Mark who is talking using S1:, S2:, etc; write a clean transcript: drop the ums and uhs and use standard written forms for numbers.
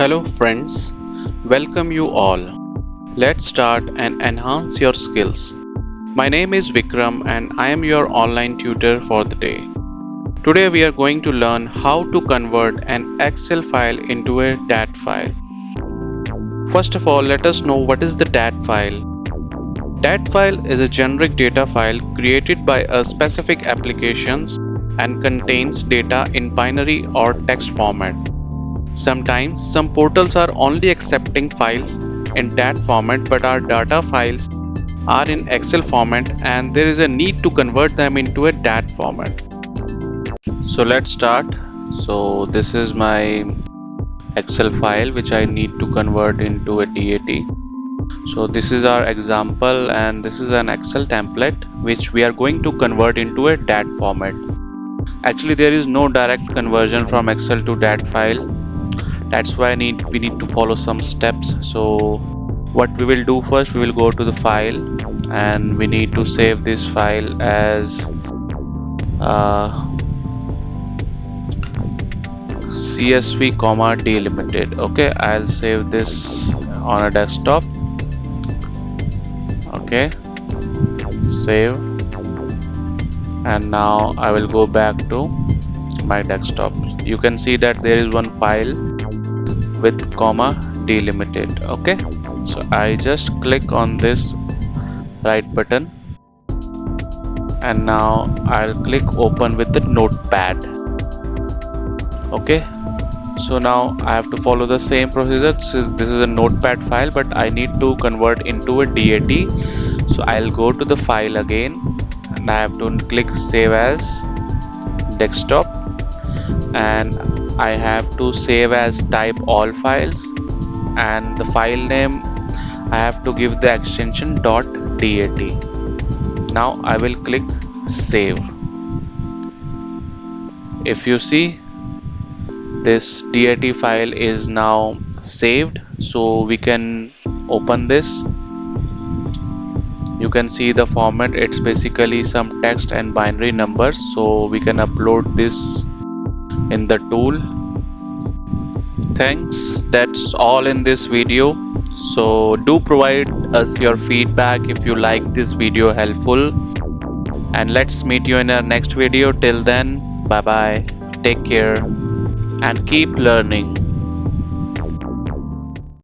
S1: Hello friends, welcome you all. Let's start and enhance your skills. My name is Vikram and I am your online tutor for the day. Today we are going to learn how to convert an Excel file into a DAT file. First of all, let us know what is the DAT file. DAT file is a generic data file created by a specific applications and contains data in binary or text format. Sometimes some portals are only accepting files in DAT format, but our data files are in Excel format and there is a need to convert them into a DAT format. So let's start. So this is my Excel file which I need to convert into a DAT. So this is our example and this is an Excel template which we are going to convert into a DAT format. Actually there is no direct conversion from Excel to DAT file. That's why we need to follow some steps. So what we will do first, we will go to the file and we need to save this file as CSV delimited. Okay, I'll save this on a desktop. Okay, save, and now I will go back to my desktop. You can see that there is one file with comma delimited. Okay, so I just click on this right button and now I'll click open with the notepad. Okay, so now I have to follow the same procedure. This is a notepad file, but I need to convert into a DAT. So I'll go to the file again and I have to click save as desktop, and I have to save as type all files, and the file name I have to give the extension .dat. Now I will click save. If you see, this DAT file is now saved, so we can open this. You can see the format, it's basically some text and binary numbers, so we can upload this in the tool. Thanks, that's all in this video. So do provide us your feedback if you like this video helpful, and let's meet you in our next video. Till then, bye bye, take care and keep learning.